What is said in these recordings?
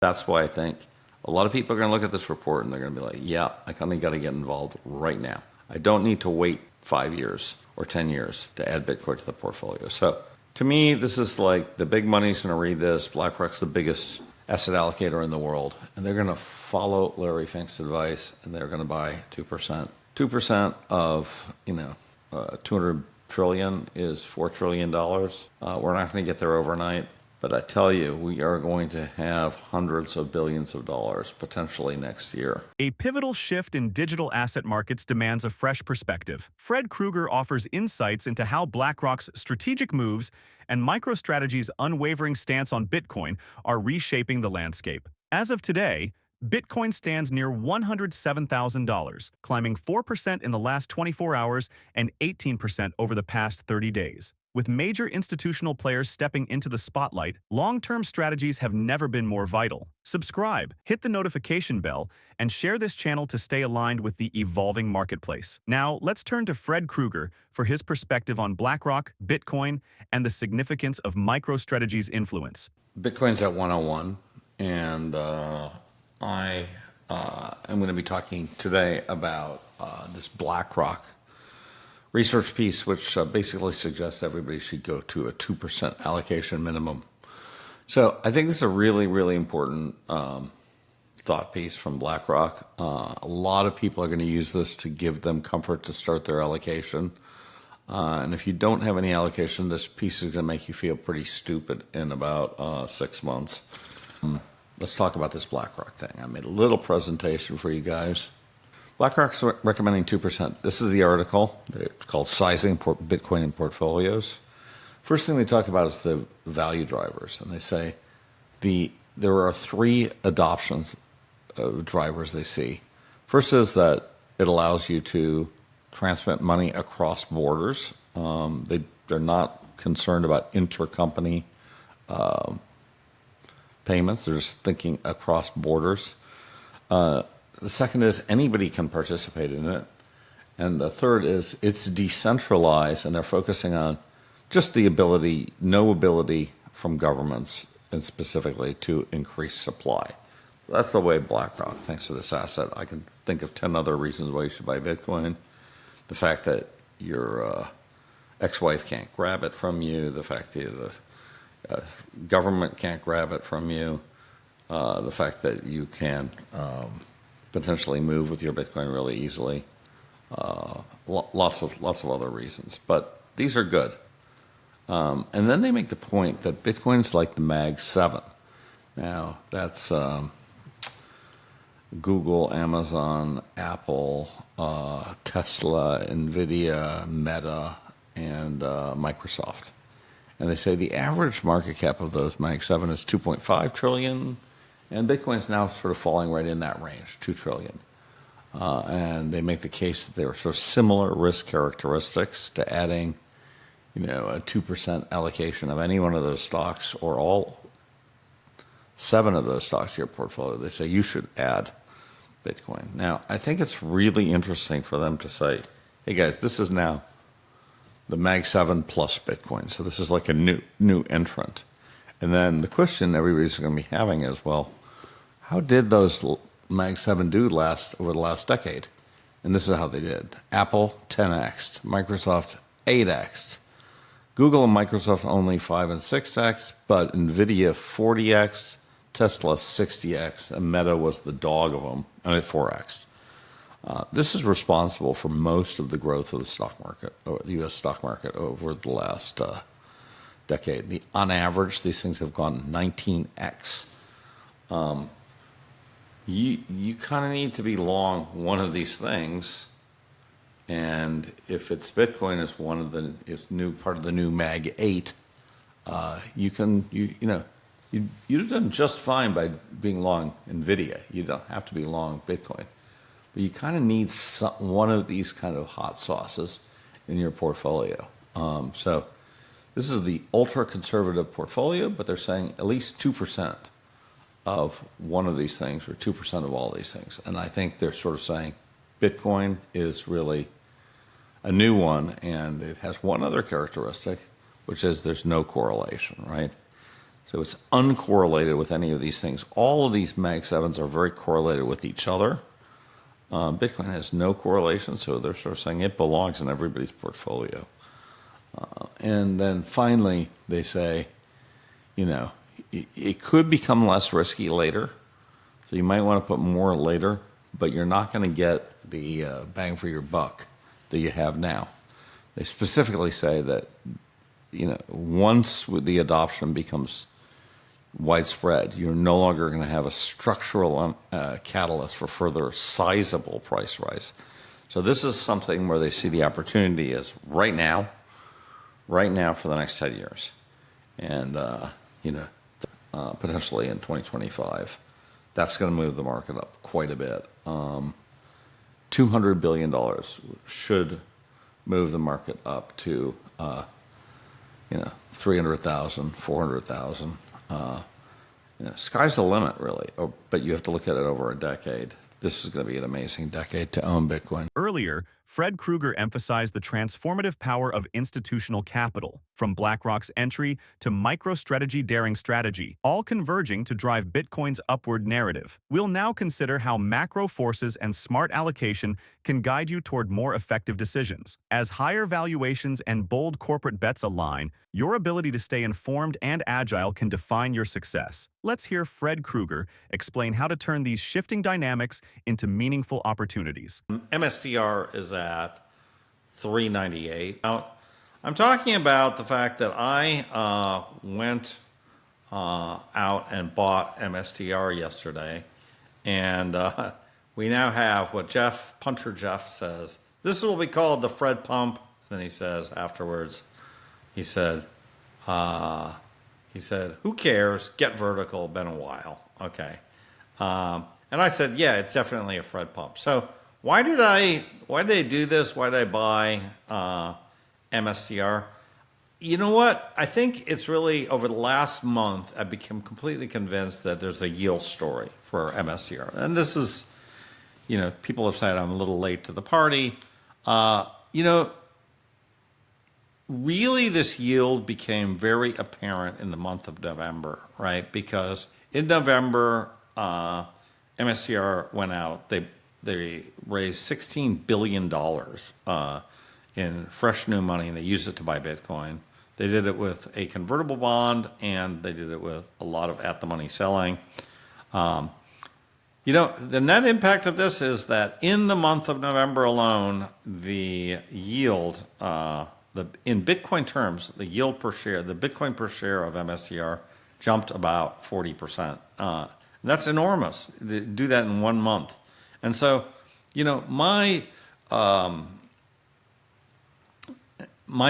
That's why I think a lot of people are going to look at this report and they're going to be like, yeah, I kind of got to get involved right now. I don't need to wait 5 years or 10 years to add Bitcoin to the portfolio. So to me, this is like the big money's going to read this. BlackRock's the biggest asset allocator in the world, and they're going to follow Larry Fink's advice, and they're going to buy 2%. 2% of, 200 trillion is $4 trillion. We're not going to get there overnight. But I tell you, we are going to have hundreds of billions of dollars potentially next year. A pivotal shift in digital asset markets demands a fresh perspective. Fred Krueger offers insights into how BlackRock's strategic moves and MicroStrategy's unwavering stance on Bitcoin are reshaping the landscape. As of today, Bitcoin stands near $107,000, climbing 4% in the last 24 hours and 18% over the past 30 days. With major institutional players stepping into the spotlight, long-term strategies have never been more vital. Subscribe, hit the notification bell, and share this channel to stay aligned with the evolving marketplace. Now, let's turn to Fred Krueger for his perspective on BlackRock, Bitcoin, and the significance of MicroStrategy's influence. Bitcoin's at 101, and I am going to be talking today about this BlackRock research piece, which basically suggests everybody should go to a 2% allocation minimum. So I think this is a really, really important thought piece from BlackRock. A lot of people are going to use this to give them comfort to start their allocation. And if you don't have any allocation, this piece is going to make you feel pretty stupid in about 6 months. Let's talk about this BlackRock thing. I made a little presentation for you guys. BlackRock's recommending 2%. This is the article. It's called Sizing Bitcoin in Portfolios. First thing they talk about is the value drivers. And they say there are 3 adoptions drivers they see. First is that it allows you to transmit money across borders. They're not concerned about intercompany payments. They're just thinking across borders. The second is anybody can participate in it. And the third is it's decentralized, and they're focusing on just the ability, no ability from governments, and specifically to increase supply. That's the way BlackRock thinks of this asset. I can think of 10 other reasons why you should buy Bitcoin. The fact that your ex-wife can't grab it from you, the fact that the government can't grab it from you, the fact that you can potentially move with your Bitcoin really easily. Lots of other reasons, but these are good. And then they make the point that Bitcoin's like the Mag 7. Now, that's Google, Amazon, Apple, Tesla, NVIDIA, Meta, and Microsoft. And they say the average market cap of those Mag 7 is 2.5 trillion. And Bitcoin's now sort of falling right in that range, 2 trillion. And they make the case that they were sort of similar risk characteristics to adding, a 2% allocation of any one of those stocks or all 7 of those stocks to your portfolio. They say you should add Bitcoin. Now, I think it's really interesting for them to say, hey guys, this is now the Mag 7 plus Bitcoin. So this is like a new entrant. And then the question everybody's going to be having is, well, how did those Mag 7 do over the last decade? And this is how they did. Apple, 10x. Microsoft, 8x. Google and Microsoft only 5 and 6x, but NVIDIA, 40x. Tesla, 60x. And Meta was the dog of them, at 4x. This is responsible for most of the growth of the stock market, or the U.S. stock market over the last decade. On average, these things have gone 19x. You kind of need to be long one of these things, and if it's Bitcoin is part of the new Mag 8, you've done just fine by being long NVIDIA. You don't have to be long Bitcoin, but you kind of need one of these kind of hot sauces in your portfolio. So this is the ultra-conservative portfolio, but they're saying at least 2% of one of these things or 2% of all these things. And I think they're sort of saying Bitcoin is really a new one, and it has one other characteristic, which is there's no correlation, right? So it's uncorrelated with any of these things. All of these Mag 7s are very correlated with each other. Bitcoin has no correlation, so they're sort of saying it belongs in everybody's portfolio. And then finally, they say, it could become less risky later. So you might want to put more later, but you're not going to get the bang for your buck that you have now. They specifically say that, once the adoption becomes widespread, you're no longer going to have a structural catalyst for further sizable price rise. So this is something where they see the opportunity is right now for the next 10 years. And, potentially in 2025. That's going to move the market up quite a bit. $200 billion should move the market up to, 300,000, 400,000. Sky's the limit, really. But you have to look at it over a decade. This is going to be an amazing decade to own Bitcoin. Earlier, Fred Krueger emphasized the transformative power of institutional capital, from BlackRock's entry to MicroStrategy daring strategy, all converging to drive Bitcoin's upward narrative. We'll now consider how macro forces and smart allocation can guide you toward more effective decisions. As higher valuations and bold corporate bets align, your ability to stay informed and agile can define your success. Let's hear Fred Krueger explain how to turn these shifting dynamics into meaningful opportunities. MSTR is at 398. Now, I'm talking about the fact that I went out and bought MSTR yesterday, and we now have what Puncher Jeff says. This will be called the Fred Pump. Then he says afterwards, he said, who cares? Get vertical. Been a while. Okay. And I said, yeah, it's definitely a Fred Pump. So why did I do this? Why did I buy MSTR? You know what? I think it's really over the last month, I've become completely convinced that there's a yield story for MSTR. And this is, people have said I'm a little late to the party. Really this yield became very apparent in the month of November, right? Because in November, MSTR went out. They raised $16 billion in fresh new money, and they used it to buy Bitcoin. They did it with a convertible bond, and they did it with a lot of at-the-money selling. The net impact of this is that in the month of November alone, the yield, in Bitcoin terms, the yield per share, the Bitcoin per share of MSTR jumped about 40%. That's enormous. Do that in 1 month. And so, my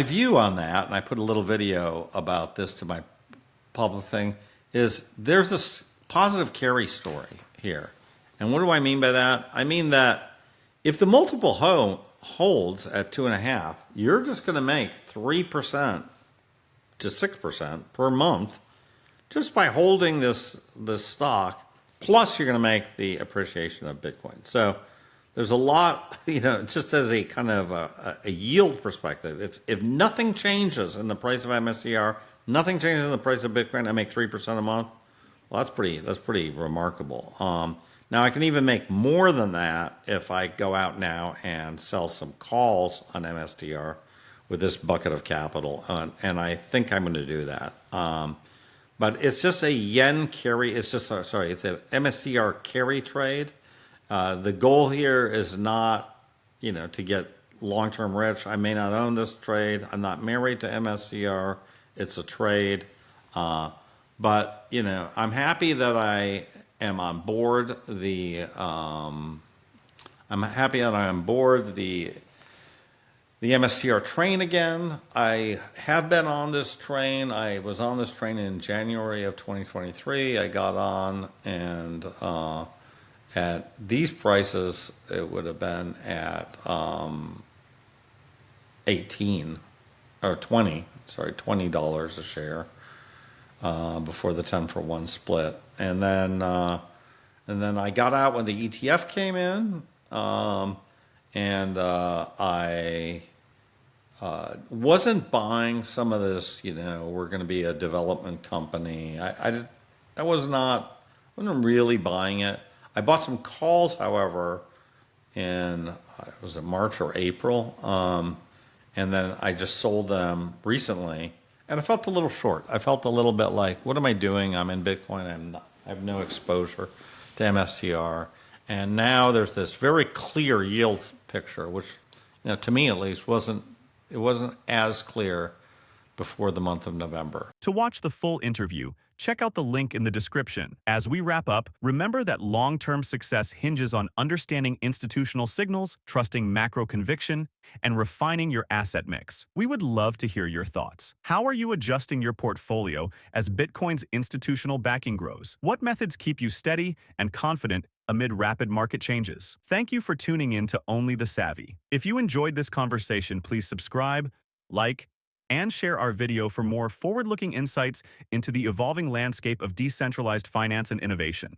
view on that, and I put a little video about this to my public thing, is there's this positive carry story here. And what do I mean by that? I mean that if the multiple holds at 2.5, you're just going to make 3% to 6% per month just by holding this stock. Plus, you're going to make the appreciation of Bitcoin. So there's a lot, just as a kind of a yield perspective. If nothing changes in the price of MSTR, nothing changes in the price of Bitcoin, I make 3% a month. Well, that's pretty remarkable. Now, I can even make more than that if I go out now and sell some calls on MSTR with this bucket of capital, and I think I'm going to do that. But it's just a yen carry. It's a MSTR carry trade. The goal here is not, to get long-term rich. I may not own this trade. I'm not married to MSTR. It's a trade. But, I'm happy that I am on board the MSTR train again. I have been on this train. I was on this train in January of 2023. I got on, and at these prices, it would have been at 18 or 20, sorry, $20 a share before the 10-for-1 split. And then I got out when the ETF came in, and I Wasn't buying some of this, we're going to be a development company. I wasn't really buying it. I bought some calls, however, in, was it March or April? And then I just sold them recently, and I felt a little short. I felt a little bit like, what am I doing? I'm in Bitcoin. I have no exposure to MSTR. And now there's this very clear yield picture, which, to me at least, it wasn't as clear before the month of November. To watch the full interview, check out the link in the description. As we wrap up, remember that long-term success hinges on understanding institutional signals, trusting macro conviction, and refining your asset mix. We would love to hear your thoughts. How are you adjusting your portfolio as Bitcoin's institutional backing grows? What methods keep you steady and confident amid rapid market changes? Thank you for tuning in to Only the Savvy. If you enjoyed this conversation, please subscribe, like, and share our video for more forward-looking insights into the evolving landscape of decentralized finance and innovation.